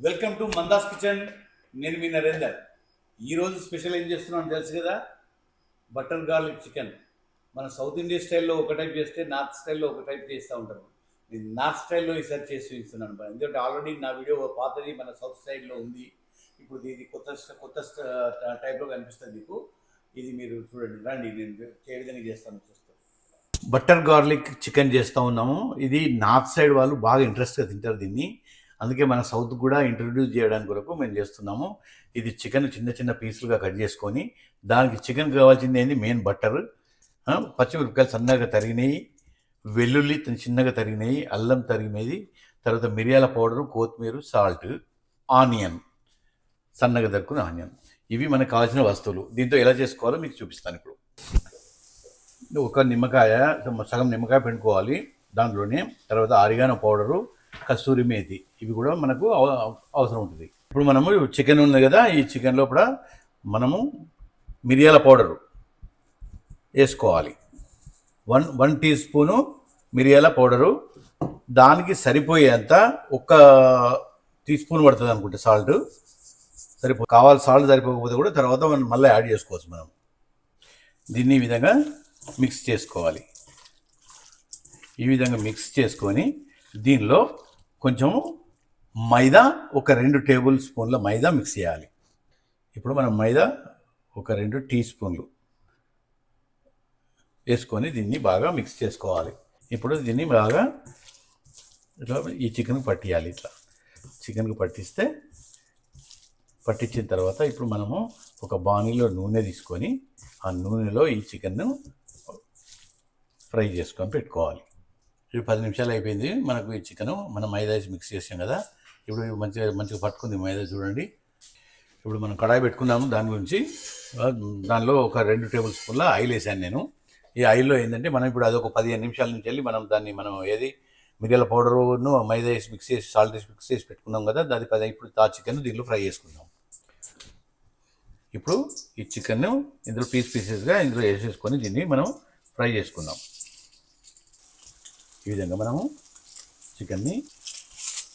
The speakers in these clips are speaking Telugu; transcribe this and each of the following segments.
Welcome to మందాస్ kitchen. నేను మీ నరేందర్. ఈరోజు స్పెషల్ ఏం చేస్తున్నాను తెలుసు కదా, బటర్ గార్లిక్ చికెన్. మన సౌత్ ఇండియా స్టైల్లో ఒక టైప్ చేస్తే నార్త్ స్టైల్లో ఒక టైప్ చేస్తూ ఉంటారు. నేను నార్త్ స్టైల్లో ఈసారి చేసి చూపిస్తున్నాను. ఎందుకంటే ఆల్రెడీ నా వీడియో పాతది మన సౌత్ స్టైల్లో ఉంది. ఇప్పుడు ఇది కొత్త టైప్లో కనిపిస్తుంది మీకు. ఇది మీరు చూడండి, రండి నేను ఏ విధంగా చేస్తాను చూస్తాను. బటర్ గార్లిక్ చికెన్ చేస్తూ ఉన్నాము. ఇది నార్త్ సైడ్ వాళ్ళు బాగా ఇంట్రెస్ట్గా తింటారు దీన్ని. అందుకే మన సౌత్ కూడా ఇంట్రడ్యూస్ చేయడానికి కొరకు మేము చేస్తున్నాము. ఇది చికెన్ చిన్న చిన్న పీసులుగా కట్ చేసుకొని, దానికి చికెన్ కావాల్సింది ఏంది, మెయిన్ బటర్, పచ్చిమిరపకాయలు సన్నగా తరిగినాయి, వెల్లుల్లి చిన్నగా తరిగినాయి, అల్లం తరిగినది, తర్వాత మిరియాల పౌడరు, కొత్తిమీర, సాల్ట్, ఆనియన్ సన్నగా తరుక్కున్న ఆనియన్. ఇవి మనకు కావాల్సిన వస్తువులు. దీంతో ఎలా చేసుకోవాలో మీకు చూపిస్తాను. ఇప్పుడు ఒక నిమ్మకాయ, సగం నిమ్మకాయ పిండుకోవాలి దాంట్లోనే. తర్వాత ఆరిగానో పౌడరు, కస్తూరి మేతి, ఇవి కూడా మనకు అవసరం ఉంటుంది. ఇప్పుడు మనము చికెన్ ఉంది కదా, ఈ చికెన్ లోపల మనము మిరియాల పౌడరు వేసుకోవాలి. వన్ టీ స్పూను మిరియాల పౌడరు. దానికి సరిపోయేంత 1 టీ స్పూన్ పడుతుంది అనుకుంటే సాల్ట్ కావాలి. సాల్ట్ సరిపోకపోతే కూడా తర్వాత మనం మళ్ళీ యాడ్ చేసుకోవచ్చు. మనం దీన్ని ఈ విధంగా మిక్స్ చేసుకోవాలి. ఈ విధంగా మిక్స్ చేసుకొని దీనిలో కొంచెం మైదా, ఒక 2 టేబుల్ స్పూన్ల మైదా మిక్స్ చేయాలి. ఇప్పుడు మనం మైదా ఒక 2 టీ స్పూన్లు వేసుకొని దీన్ని బాగా మిక్స్ చేసుకోవాలి. ఇప్పుడు దీన్ని బాగా ఇట్లా ఈ చికెన్కి పట్టియాలి. ఇట్లా చికెన్కి పట్టించిన తర్వాత ఇప్పుడు మనము ఒక బాణీలో నూనె తీసుకొని ఆ నూనెలో ఈ చికెన్ను ఫ్రై చేసుకొని పెట్టుకోవాలి. ఇది 10 నిమిషాలు అయిపోయింది. మనకు ఈ చికెను మనం మైదా వేసి మిక్స్ చేసాం కదా. ఇప్పుడు మంచిగా పట్టుకుంది మైదా, చూడండి. ఇప్పుడు మనం కడాయి పెట్టుకున్నాము. దానిలో ఒక 2 టేబుల్ స్పూన్ల ఆయిల్ వేసాను నేను. ఈ ఆయిల్లో ఏంటంటే మనం ఇప్పుడు అదొక 15 నిమిషాల నుంచి వెళ్ళి మనం ఏది మిరియాల పౌడరును మైదా వేసి మిక్స్ చేసి సాల్ట్ వేసి మిక్స్ చేసి పెట్టుకున్నాం కదా, ఇప్పుడు ఆ చికెన్ దీనిలో ఫ్రై చేసుకుందాం. ఇప్పుడు ఈ చికెన్ను ఇందులో పీసెస్గా ఇందులో వేసేసుకొని దీన్ని మనం ఫ్రై చేసుకుందాం. ఈ విధంగా మనము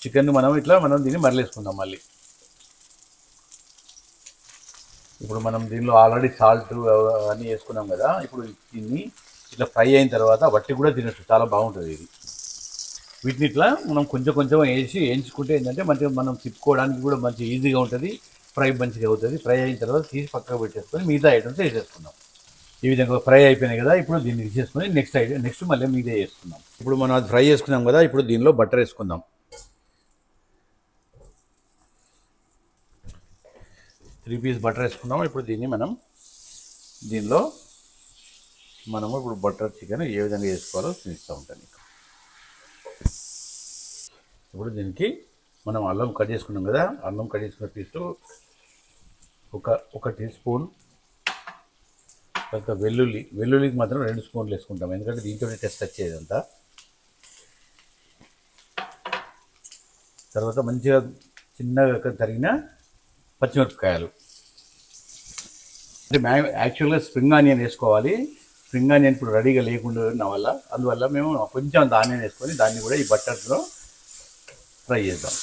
చికెన్ మనం దీన్ని మరలేసుకుందాం మళ్ళీ. ఇప్పుడు మనం దీనిలో ఆల్రెడీ సాల్ట్ అన్నీ వేసుకున్నాం కదా. ఇప్పుడు దీన్ని ఇట్లా ఫ్రై అయిన తర్వాత వట్టి కూడా తినచ్చు, చాలా బాగుంటుంది ఇది. వీటిని ఇట్లా మనం కొంచెం వేయించుకుంటే ఏంటంటే మంచిగా మనం తిప్పుకోవడానికి కూడా మంచి ఈజీగా ఉంటుంది. ఫ్రై మంచిగా అవుతుంది. ఫ్రై అయిన తర్వాత తీసి పక్కకు పెట్టేసుకొని మిగతా ఐటమ్స్ వేసేసుకుందాం. ఈ విధంగా ఫ్రై అయిపోయినాయి కదా. ఇప్పుడు దీన్ని తీసేసుకొని నెక్స్ట్ మళ్ళీ మీదే వేసుకుందాం. ఇప్పుడు మనం అది ఫ్రై చేసుకున్నాం కదా. ఇప్పుడు దీనిలో బటర్ వేసుకుందాం. 3 పీస్ బటర్ వేసుకున్నాం. ఇప్పుడు దీనిలో మనము ఇప్పుడు బటర్ చికెన్ ఏ విధంగా వేసుకోవాలో చూపిస్తూ ఉంటాను. ఇప్పుడు దీనికి మనం అల్లం కట్ చేసుకున్నాం కదా. అల్లం కట్ చేసుకున్న పీసు ఒక టీ స్పూన్. తర్వాత వెల్లుల్లికి మాత్రం 2 స్పూన్లు వేసుకుంటాం, ఎందుకంటే దీంతో టెస్ట్ వచ్చేది అంతా. తర్వాత మంచిగా చిన్నగా తరిగిన పచ్చిమిరపకాయలు. అంటే యాక్చువల్గా స్ప్రింగ్ ఆనియన్ వేసుకోవాలి. స్ప్రింగ్ ఆనియన్ ఇప్పుడు రెడీగా లేకుండా అందువల్ల మేము కొంచెం అంత ఆనియన్ వేసుకొని దాన్ని కూడా ఈ బటర్లో ఫ్రై చేద్దాం.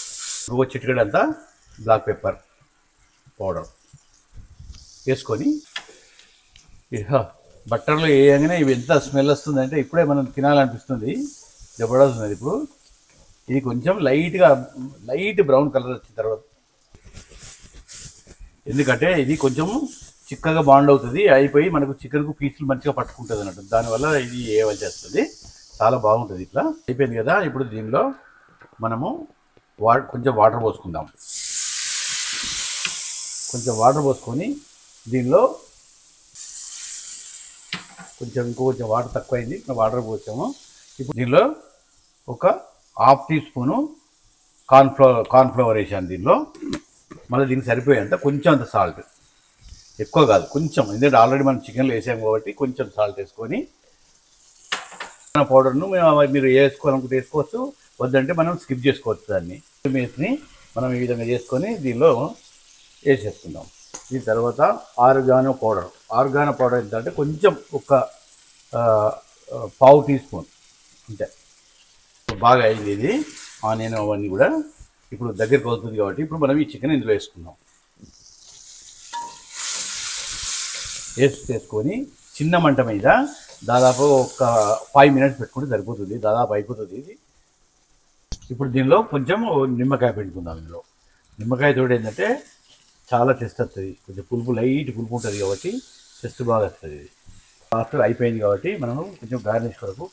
ఒక చిటికెడంతా బ్లాక్ పెప్పర్ పౌడర్ వేసుకొని బట్టర్లో వేయగానే ఇవి ఎంత స్మెల్ వస్తుందంటే ఇప్పుడే మనం తినాలనిపిస్తుంది. జబర్దస్త్. ఇప్పుడు ఇది కొంచెం లైట్ బ్రౌన్ కలర్ వచ్చిన తర్వాత, ఎందుకంటే ఇది కొంచెం చిక్కగా బాండ్ అవుతుంది, అయిపోయి మనకు చికెన్కు పీసులు మంచిగా పట్టుకుంటుంది అన్నట్టు. దానివల్ల ఇది వేయవలసి వస్తుంది. చాలా బాగుంటుంది. ఇట్లా అయిపోయింది కదా. ఇప్పుడు దీనిలో మనము కొంచెం వాటర్ పోసుకుందాం. కొంచెం వాటర్ పోసుకొని దీనిలో ఇంకొంచెం వాటర్ తక్కువైంది, వాటర్ పోసాము. ఇప్పుడు దీనిలో ఒక 1/2 టీ స్పూను కార్న్ఫ్లవర్ వేసాను దీనిలో. మళ్ళీ దీనికి సరిపోయేంత కొంచెం అంత సాల్ట్, ఎక్కువ కాదు, కొంచెం. ఎందుకంటే ఆల్రెడీ మనం చికెన్లో వేసాము కాబట్టి కొంచెం సాల్ట్ వేసుకొని పౌడర్ను మీరు వేసుకోవాలనుకుంటే వేసుకోవచ్చు, వద్దంటే మనం స్కిప్ చేసుకోవచ్చు. దాన్ని మనం ఈ విధంగా చేసుకొని దీనిలో వేసేసుకుందాం. దీని తర్వాత ఆర్గానో పౌడర్ ఎంత అంటే కొంచెం ఒక 1/2 టీ స్పూన్ అంతే. బాగా అయింది ఇది. ఆనియన్ అవన్నీ కూడా ఇప్పుడు దగ్గరికి అవుతుంది కాబట్టి ఇప్పుడు మనం ఈ చికెన్ ఇందులో వేసుకుందాం. వేసుకొని చిన్న మంట మీద దాదాపు ఒక 5 మినిట్స్ పెట్టుకుంటే సరిపోతుంది. దాదాపు అయిపోతుంది ఇది. ఇప్పుడు దీనిలో కొంచెం నిమ్మకాయ పెట్టుకుందాం. ఇందులో నిమ్మకాయ తోడు ఏంటంటే చాలా టేస్ట్ వస్తుంది. కొంచెం పులుపు లైట్ పులుపు ఉంటుంది కాబట్టి టేస్ట్ బాగా వస్తుంది. ఇది ఆఫ్టర్ అయిపోయింది కాబట్టి మనం కొంచెం గార్నిష్ కొరకు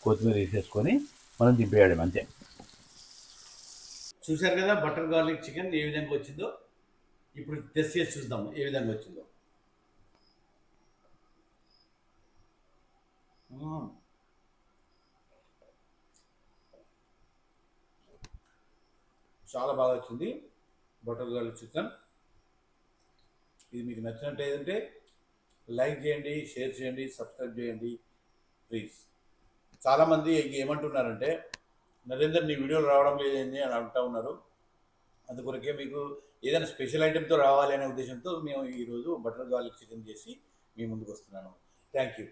కొత్తిమీర వేసేసుకొని మనం దింపేయడం అంతే. చూశారు కదా బటర్ గార్లిక్ చికెన్ ఏ విధంగా వచ్చిందో. ఇప్పుడు టెస్ట్ చేసి చూద్దాం ఏ విధంగా వచ్చిందో. చాలా బాగా వచ్చింది బటర్ గార్లిక్ చికెన్. ఇది మీకు నచ్చినట్టు ఏదంటే లైక్ చేయండి, షేర్ చేయండి, సబ్స్క్రైబ్ చేయండి ప్లీజ్. చాలామంది ఏమంటున్నారంటే నరేందర్ నీ వీడియోలు రావడం లేదండి అని అంటూ ఉన్నారు. అందుకొరకే మీకు ఏదైనా స్పెషల్ ఐటెంతో రావాలి అనే ఉద్దేశంతో మేము ఈరోజు బటర్ గార్లిక్ చికెన్ చేసి మీ ముందుకు వస్తున్నాను. Thank you.